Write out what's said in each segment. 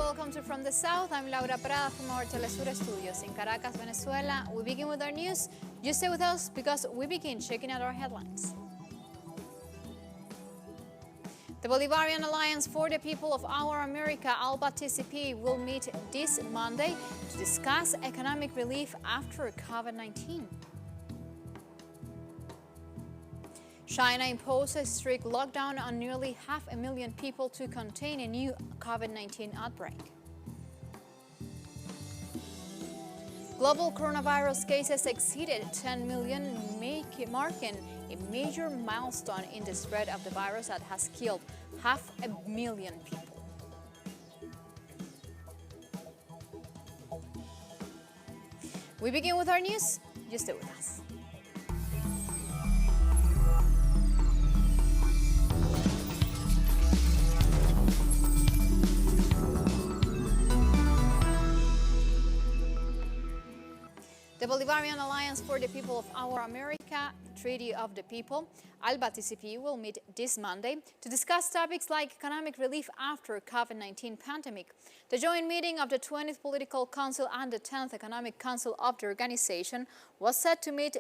welcome to From the South. I'm Laura Prada from our Telesur studios in Caracas, Venezuela. We begin with our news. You stay with us because we begin checking out our headlines. The Bolivarian Alliance for the People of Our America, ALBA-TCP, will meet this Monday to discuss economic relief after COVID-19. China imposed a strict lockdown on nearly 500,000 people to contain a new COVID-19 outbreak. Global coronavirus cases exceeded 10 million, marking a major milestone in the spread of the virus that has killed 500,000 people. We begin with our news. You stay with us. The Bolivarian Alliance for the People of Our America, Treaty of the People, ALBA-TCP, will meet this Monday to discuss topics like economic relief after COVID-19 pandemic. The joint meeting of the 20th Political Council and the 10th Economic Council of the organization was set to meet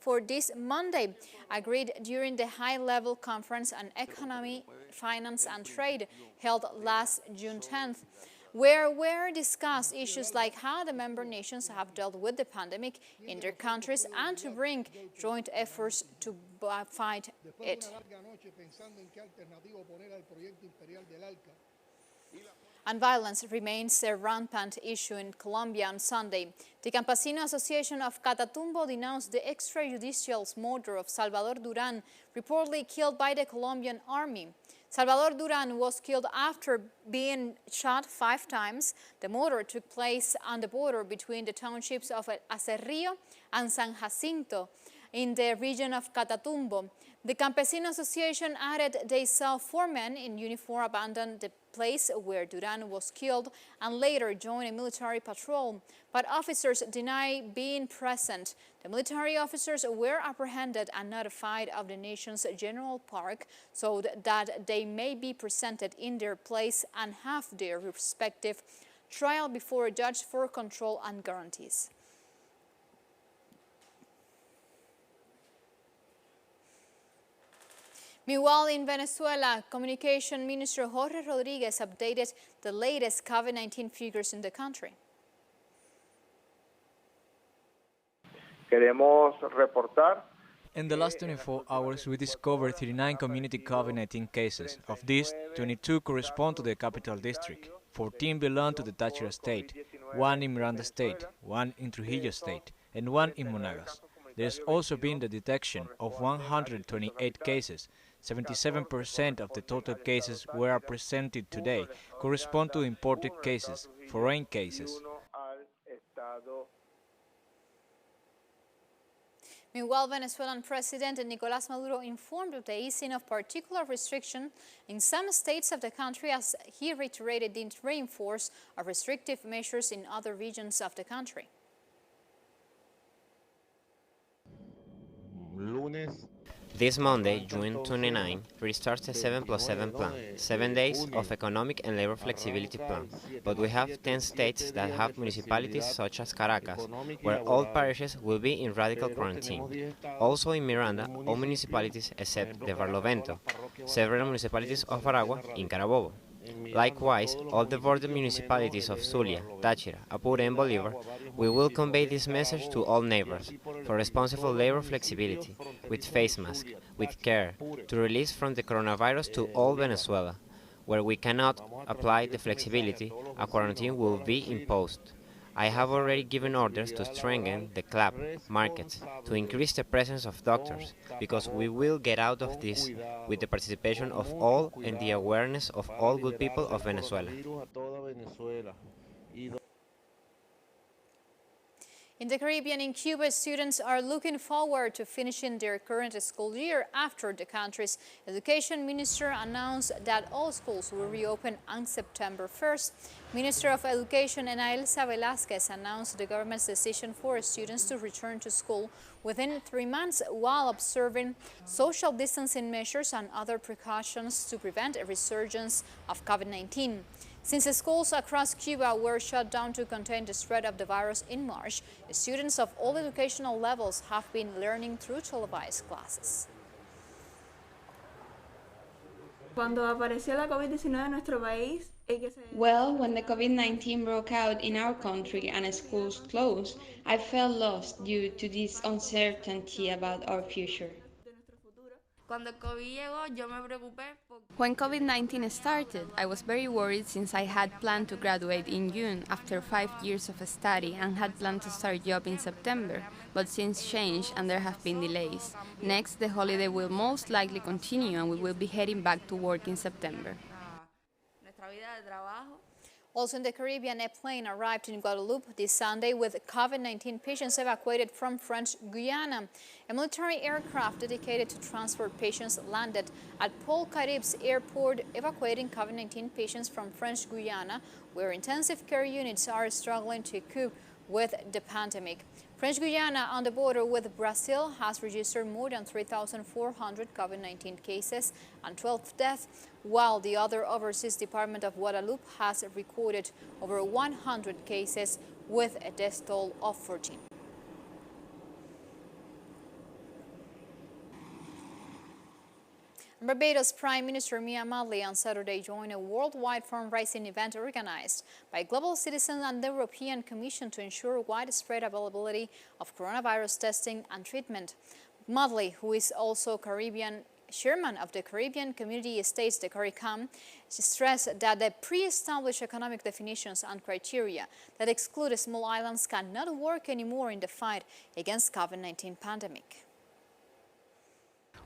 for this Monday, agreed during the high-level conference on economy, finance and trade held last June 10th. Where were discussed issues like how the member nations have dealt with the pandemic in their countries and to bring joint efforts to fight it. And violence remains a rampant issue in Colombia on Sunday. The Campesino Association of Catatumbo denounced the extrajudicial murder of Salvador Duran, reportedly killed by the Colombian army. Salvador Duran was killed after being shot 5 times. The murder took place on the border between the townships of El Acerrío and San Jacinto in the region of Catatumbo. The Campesino Association added they saw 4 men in uniform abandon the place where Duran was killed and later joined a military patrol, but officers deny being present. The military officers were apprehended and notified of the nation's general park so that they may be presented in their place and have their respective trial before a judge for control and guarantees. Meanwhile, in Venezuela, Communication Minister Jorge Rodriguez updated the latest COVID-19 figures in the country. Queremos reportar. In the last 24 hours, we discovered 39 community COVID-19 cases. Of these, 22 correspond to the capital district, 14 belong to the Táchira state, 1 in Miranda state, 1 in Trujillo state, and 1 in Monagas. There has also been the detection of 128 cases. 77% of the total cases we are presented today correspond to imported cases, foreign cases. Meanwhile, Venezuelan President Nicolás Maduro informed of the easing of particular restrictions in some states of the country as he reiterated the reinforcement of restrictive measures in other regions of the country. This Monday, June 29, restarts a 7+7 plan, 7 days of economic and labor flexibility plan. But we have 10 states that have municipalities such as Caracas, where all parishes will be in radical quarantine. Also in Miranda, all municipalities except the Barlovento, several municipalities of Aragua in Carabobo. Likewise, all the border municipalities of Zulia, Táchira, Apure and Bolívar, we will convey this message to all neighbors for responsible labor flexibility, with face masks, with care, to release from the coronavirus to all Venezuela. Where we cannot apply the flexibility, a quarantine will be imposed. I have already given orders to strengthen the club markets, to increase the presence of doctors, because we will get out of this with the participation of all and the awareness of all good people of Venezuela. In the Caribbean, in Cuba, students are looking forward to finishing their current school year after the country's education minister announced that all schools will reopen on September 1st. Minister of Education Ana Elsa Velázquez announced the government's decision for students to return to school within 3 months while observing social distancing measures and other precautions to prevent a resurgence of COVID-19. Since schools across Cuba were shut down to contain the spread of the virus in March, students of all educational levels have been learning through televised classes. Cuando apareció la COVID-19 en nuestro país, Well, when the COVID-19 broke out in our country and schools closed, I felt lost due to this uncertainty about our future. cuando el COVID llegó, yo me preocupé porque When COVID-19 started, I was very worried since I had planned to graduate in June after 5 years of study and had planned to start job in September, but since changed and there have been delays. Next, the holiday will most likely continue and we will be heading back to work in September. nuestra vida de trabajo. Also in the Caribbean, a plane arrived in Guadeloupe this Sunday with COVID-19 patients evacuated from French Guiana. A military aircraft dedicated to transport patients landed at Paul Carib's airport, evacuating COVID-19 patients from French Guiana, where intensive care units are struggling to cope with the pandemic. French Guiana, on the border with Brazil, has registered more than 3,400 COVID-19 cases and 12 deaths, while the other overseas department of Guadeloupe has recorded over 100 cases with a death toll of 14. Barbados Prime Minister Mia Mottley on Saturday joined a worldwide fundraising event organized by Global Citizens and the European Commission to ensure widespread availability of coronavirus testing and treatment. Mottley, who is also chairman of the Caribbean Community States, the CARICOM, stressed that the pre-established economic definitions and criteria that exclude small islands cannot work anymore in the fight against COVID-19 pandemic.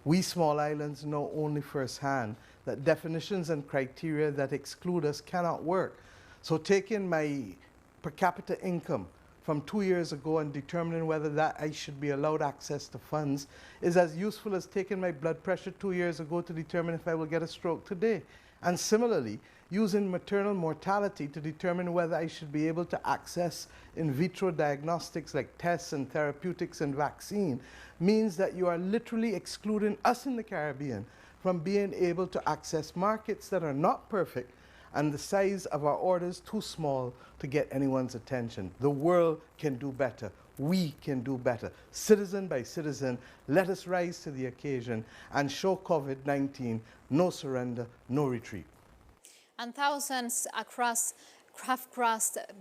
We small islands know only firsthand that definitions and criteria that exclude us cannot work. So taking my per capita income from 2 years ago and determining whether that I should be allowed access to funds is as useful as taking my blood pressure 2 years ago to determine if I will get a stroke today. And similarly, using maternal mortality to determine whether I should be able to access in vitro diagnostics like tests and therapeutics and vaccine means that you are literally excluding us in the Caribbean from being able to access markets that are not perfect and the size of our orders too small to get anyone's attention. The world can do better. We can do better. Citizen by citizen, let us rise to the occasion and show COVID-19 no surrender, no retreat. And thousands have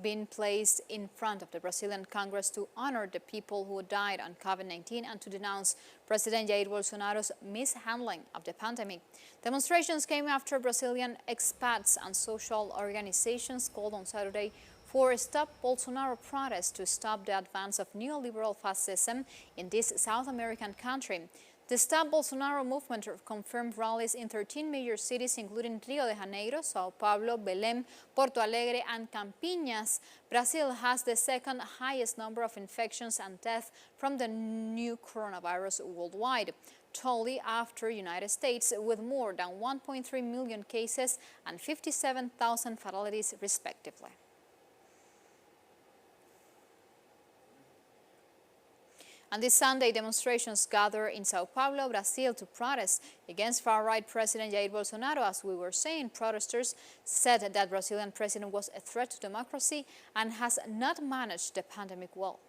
been placed in front of the Brazilian Congress to honor the people who died on COVID-19 and to denounce President Jair Bolsonaro's mishandling of the pandemic. Demonstrations came after Brazilian expats and social organizations called on Saturday for a Stop Bolsonaro protest to stop the advance of neoliberal fascism in this South American country. The Stop Bolsonaro movement confirmed rallies in 13 major cities, including Rio de Janeiro, Sao Paulo, Belém, Porto Alegre, and Campinas. Brazil has the second highest number of infections and deaths from the new coronavirus worldwide, totally after United States, with more than 1.3 million cases and 57,000 fatalities, respectively. And this Sunday, demonstrations gather in Sao Paulo, Brazil, to protest against far-right President Jair Bolsonaro. As we were saying, protesters said that Brazilian president was a threat to democracy and has not managed the pandemic well.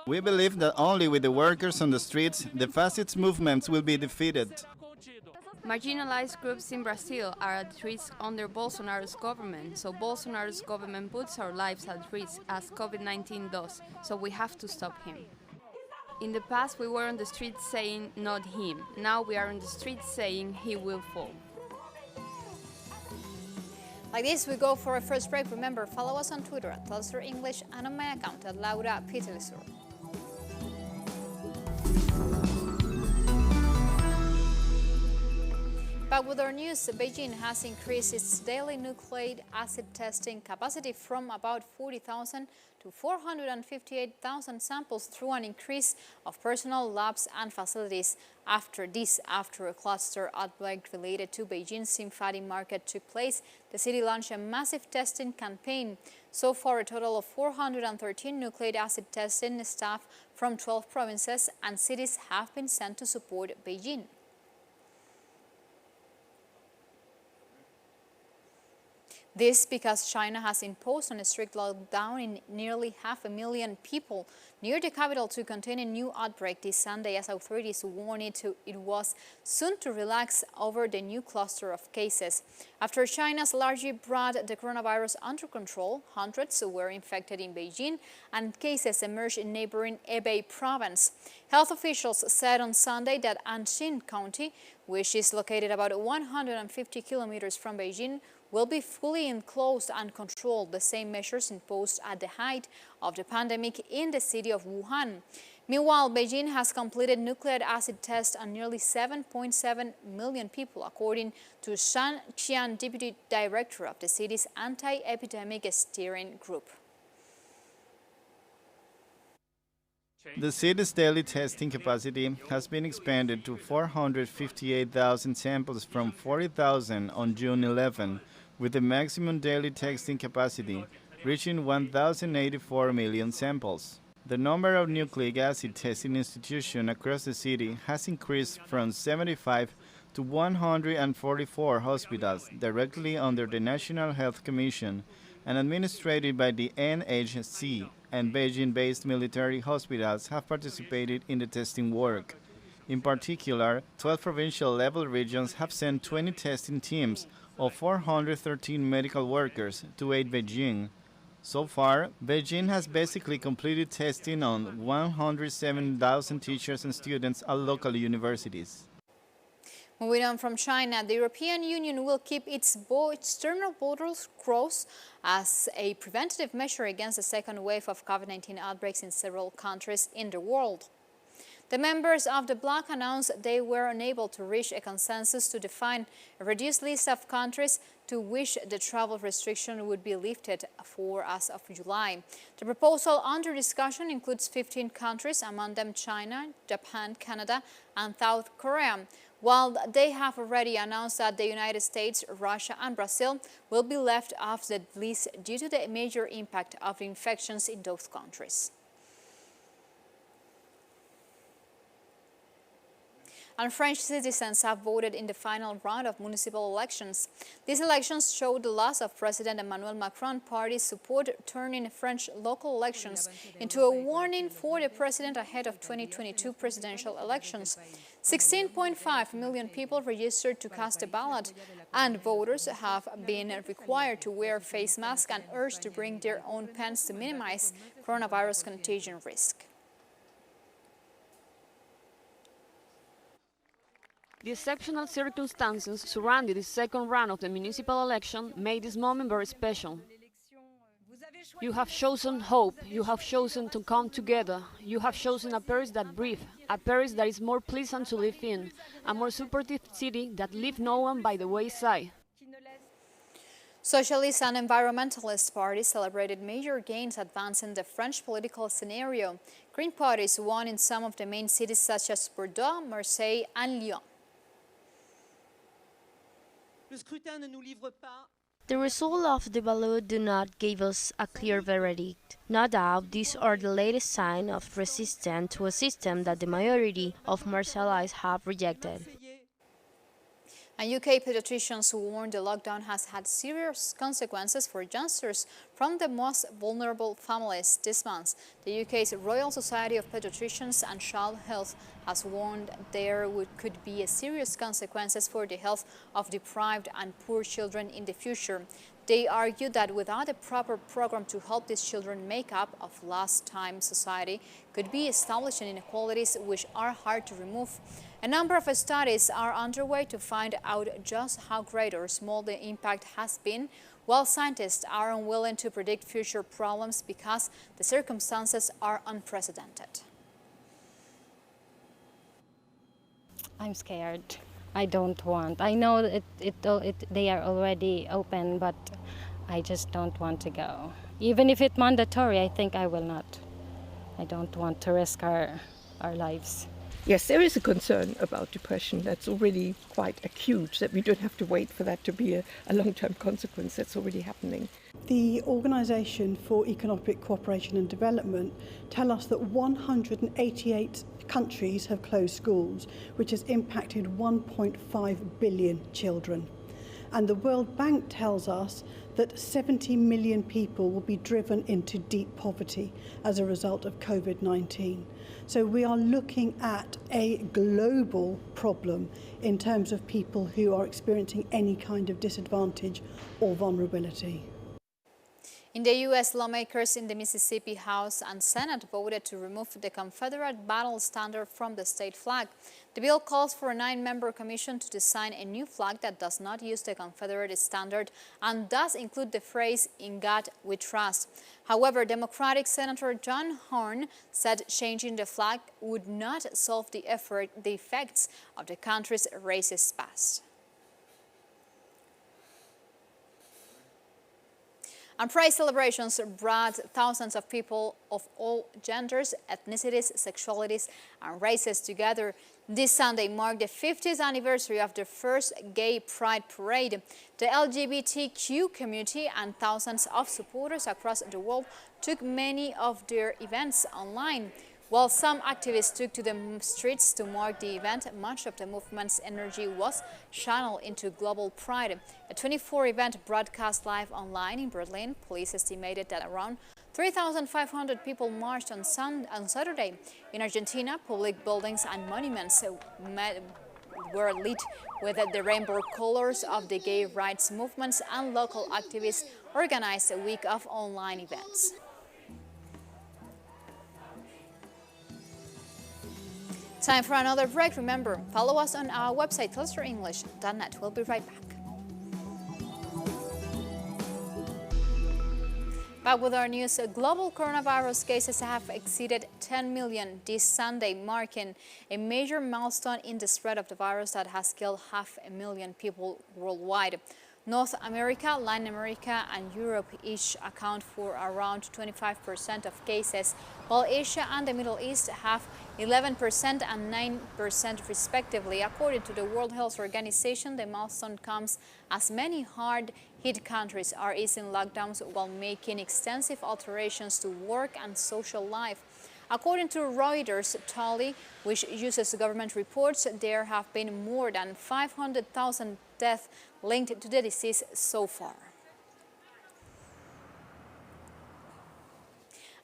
We believe that only with the workers on the streets, the fascist movements will be defeated. Marginalized groups in Brazil are at risk under Bolsonaro's government, so Bolsonaro's government puts our lives at risk as COVID-19 does, so we have to stop him. In the past we were on the streets saying not him, now we are on the streets saying he will fall. Like this, we go for a first break. Remember, follow us on Twitter at Telstra English and on my account at Laura Pitelisur. Back with our news, Beijing has increased its daily nucleic acid testing capacity from about 40,000 to 458,000 samples through an increase of personnel, labs and facilities. After a cluster outbreak related to Beijing's Symphony market took place, the city launched a massive testing campaign. So far, a total of 413 nucleic acid testing staff from 12 provinces and cities have been sent to support Beijing. This because China has imposed a strict lockdown in nearly 500,000 people near the capital to contain a new outbreak this Sunday, as authorities warned it was soon to relax over the new cluster of cases. After China's largely brought the coronavirus under control, hundreds were infected in Beijing and cases emerged in neighboring Hebei province. Health officials said on Sunday that Anqing County, which is located about 150 kilometers from Beijing, will be fully enclosed and controlled, the same measures imposed at the height of the pandemic in the city of Wuhan. Meanwhile, Beijing has completed nucleic acid tests on nearly 7.7 million people, according to Shan Qian, deputy director of the city's anti-epidemic steering group. The city's daily testing capacity has been expanded to 458,000 samples from 40,000 on June 11, with the maximum daily testing capacity reaching 1,084 million samples. The number of nucleic acid testing institutions across the city has increased from 75 to 144 hospitals directly under the National Health Commission and administered by the NHC, and Beijing-based military hospitals have participated in the testing work. In particular, 12 provincial-level regions have sent 20 testing teams of 413 medical workers to aid Beijing. So far, Beijing has basically completed testing on 107,000 teachers and students at local universities. Moving on from China, the European Union will keep its external borders closed as a preventative measure against the second wave of COVID-19 outbreaks in several countries in the world. The members of the bloc announced they were unable to reach a consensus to define a reduced list of countries to which the travel restriction would be lifted for as of July. The proposal under discussion includes 15 countries, among them China, Japan, Canada, and South Korea, while they have already announced that the United States, Russia, and Brazil will be left off the list due to the major impact of infections in those countries. And French citizens have voted in the final round of municipal elections. These elections showed the loss of President Emmanuel Macron's party's support, turning French local elections into a warning for the president ahead of 2022 presidential elections. 16.5 million people registered to cast a ballot, and voters have been required to wear face masks and urged to bring their own pens to minimize coronavirus contagion risk. The exceptional circumstances surrounding the second round of the municipal election made this moment very special. You have chosen hope, you have chosen to come together, you have chosen a Paris that breathes, a Paris that is more pleasant to live in, a more supportive city that leaves no one by the wayside. Socialist and environmentalist parties celebrated major gains advancing the French political scenario. Green parties won in some of the main cities such as Bordeaux, Marseille, and Lyon. The result of the ballot do not give us a clear verdict. No doubt, these are the latest sign of resistance to a system that the majority of Marseillais have rejected. And UK pediatricians warned the lockdown has had serious consequences for youngsters from the most vulnerable families this month. The UK's Royal Society of Pediatricians and Child Health has warned there could be serious consequences for the health of deprived and poor children in the future. They argue that without a proper program to help these children make up of lost time, society could be establishing inequalities which are hard to remove. A number of studies are underway to find out just how great or small the impact has been, while scientists are unwilling to predict future problems because the circumstances are unprecedented. I'm scared. I don't want. I know they are already open, but I just don't want to go. Even if it's mandatory, I think I will not. I don't want to risk our lives. Yes, there is a concern about depression that's already quite acute, that we don't have to wait for that to be a long-term consequence. That's already happening. The Organisation for Economic Cooperation and Development tell us that 188 countries have closed schools, which has impacted 1.5 billion children. And the World Bank tells us that 70 million people will be driven into deep poverty as a result of COVID-19. So we are looking at a global problem in terms of people who are experiencing any kind of disadvantage or vulnerability. In the U.S., lawmakers in the Mississippi House and Senate voted to remove the Confederate battle standard from the state flag. The bill calls for a 9-member commission to design a new flag that does not use the Confederate standard and does include the phrase, "In God We Trust." However, Democratic Senator John Horn said changing the flag would not solve the effects of the country's racist past. And Pride celebrations brought thousands of people of all genders, ethnicities, sexualities, and races together. This Sunday marked the 50th anniversary of the first Gay Pride Parade. The LGBTQ community and thousands of supporters across the world took many of their events online. While some activists took to the streets to mark the event, much of the movement's energy was channeled into global pride. A 24-event broadcast live online in Berlin, police estimated that around 3,500 people marched on Saturday. In Argentina, public buildings and monuments were lit with the rainbow colors of the gay rights movements, and local activists organized a week of online events. Time for another break. Remember, follow us on our website, closerenglish.net. We'll be right back. Back with our news, global coronavirus cases have exceeded 10 million this Sunday, marking a major milestone in the spread of the virus that has killed 500,000 people worldwide. North America, Latin America, and Europe each account for around 25% of cases, while Asia and the Middle East have 11% and 9% respectively. According to the World Health Organization, the milestone comes as many hard-hit countries are easing lockdowns while making extensive alterations to work and social life. According to Reuters tally, which uses government reports, there have been more than 500,000 deaths linked to the disease so far.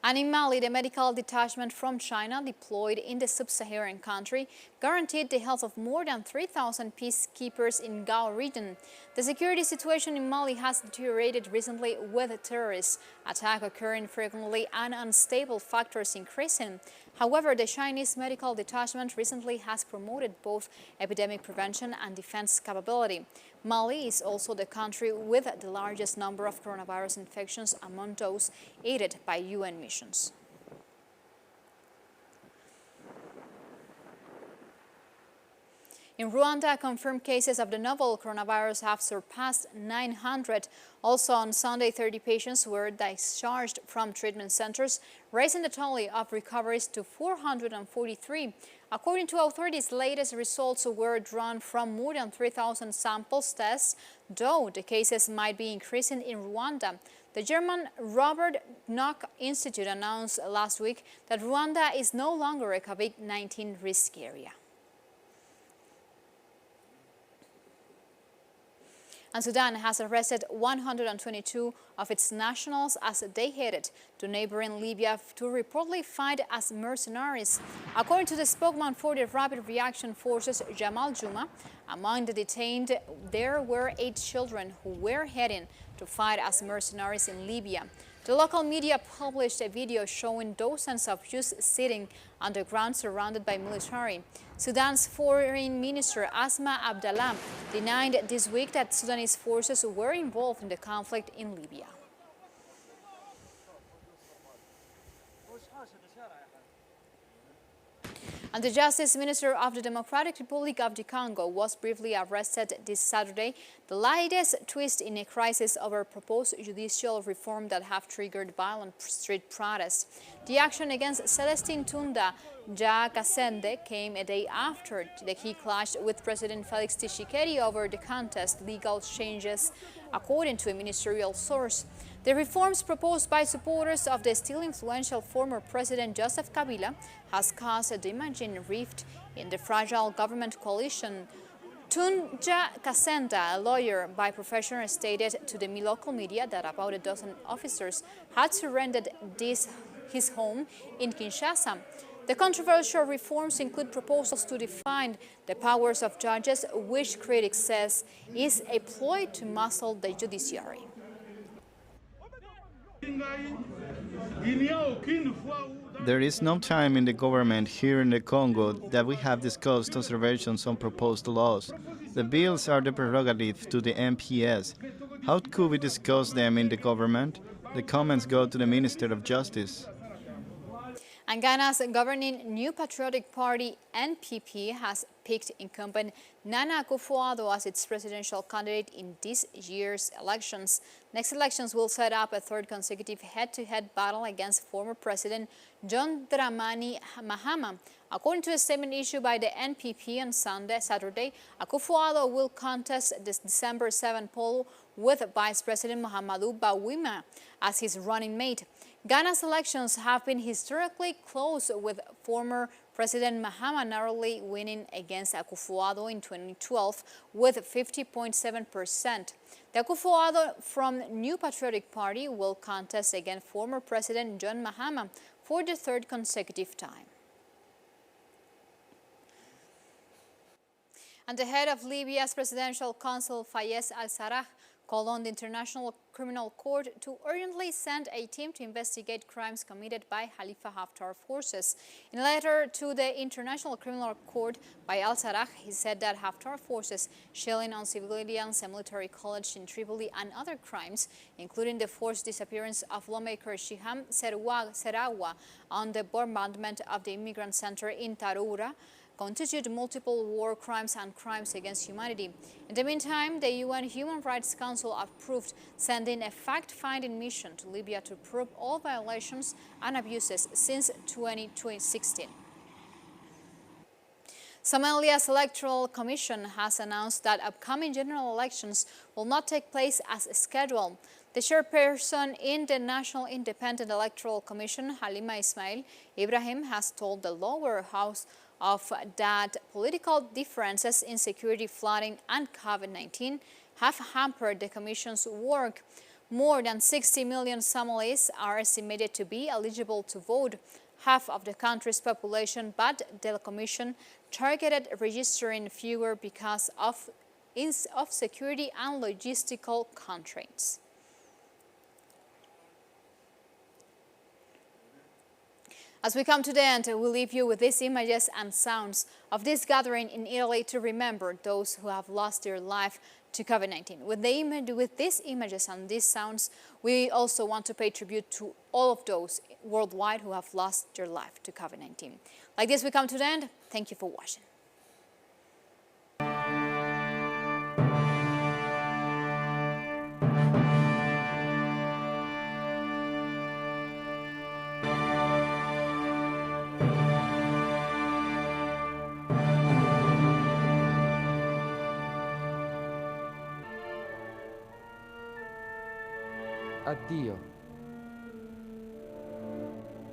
And in Mali, the medical detachment from China deployed in the sub-Saharan country guaranteed the health of more than 3,000 peacekeepers in Gao region. The security situation in Mali has deteriorated recently, with terrorist attacks occurring frequently and unstable factors increasing. However, the Chinese medical detachment recently has promoted both epidemic prevention and defense capability. Mali is also the country with the largest number of coronavirus infections among those aided by UN missions. In Rwanda, confirmed cases of the novel coronavirus have surpassed 900. Also on Sunday, 30 patients were discharged from treatment centers, raising the tally of recoveries to 443. According to authorities, latest results were drawn from more than 3,000 samples tests, though the cases might be increasing in Rwanda. The German Robert Koch Institute announced last week that Rwanda is no longer a COVID-19 risk area. And Sudan has arrested 122 of its nationals as they headed to neighboring Libya to reportedly fight as mercenaries. According to the spokesman for the Rapid Reaction Forces, Jamal Juma, among the detained, there were 8 children who were heading to fight as mercenaries in Libya. The local media published a video showing dozens of youths sitting on the ground surrounded by military. Sudan's Foreign Minister Asma Abdallah denied this week that Sudanese forces were involved in the conflict in Libya. And the Justice Minister of the Democratic Republic of the Congo was briefly arrested this Saturday, the latest twist in a crisis over proposed judicial reform that have triggered violent street protests. The action against Celestine Tunda Jakasende came a day after he clashed with President Felix Tshisekedi over the contest's legal changes, according to a ministerial source. The reforms proposed by supporters of the still influential former President Joseph Kabila has caused a damaging rift in the fragile government coalition. Tunja Kasenda, a lawyer by profession, stated to the local media that about a dozen officers had surrendered his home in Kinshasa. The controversial reforms include proposals to define the powers of judges, which critics says is a ploy to muscle the judiciary. There is no time in the government here in the Congo that we have discussed observations on proposed laws. The bills are the prerogative to the FtS. How could we discuss them in the government? The comments go to the Minister of Justice. And Ghana's governing New Patriotic Party, NPP, has picked incumbent Nana Akufo-Addo as its presidential candidate in this year's elections. Next elections will set up a third consecutive head-to-head battle against former President John Dramani Mahama. According to a statement issued by the NPP on Saturday, Akufo-Addo will contest this December 7 poll with Vice President Mahamadou Bawumia as his running mate. Ghana's elections have been historically close, with former President Mahama narrowly winning against Akufo-Addo in 2012 with 50.7%. The Akufo-Addo from New Patriotic Party will contest against former President John Mahama for the third consecutive time. And the head of Libya's presidential council, FtS al-Sarraj, called on the International Criminal Court to urgently send a team to investigate crimes committed by Khalifa Haftar forces. In a letter to the International Criminal Court by al-Sarraj, he said that Haftar forces shelling on civilians, a military college in Tripoli, and other crimes, including the forced disappearance of lawmaker Shiham Serawa on the bombardment of the immigrant center in Taroura, constitute multiple war crimes and crimes against humanity. In the meantime, the UN Human Rights Council approved sending a fact-finding mission to Libya to probe all violations and abuses since 2016. Somalia's Electoral Commission has announced that upcoming general elections will not take place as scheduled. The chairperson in the National Independent Electoral Commission, Halima Ismail Ibrahim, has told the lower house of that political differences in security, flooding, and COVID-19 have hampered the Commission's work. More than 60 million Somalis are estimated to be eligible to vote, half of the country's population, but the Commission targeted registering fewer because of security and logistical constraints. As we come to the end, we leave you with these images and sounds of this gathering in Italy to remember those who have lost their life to COVID-19. With these images and these sounds, we also want to pay tribute to all of those worldwide who have lost their life to COVID-19. Like this, we come to the end. Thank you for watching. Addio.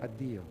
Addio.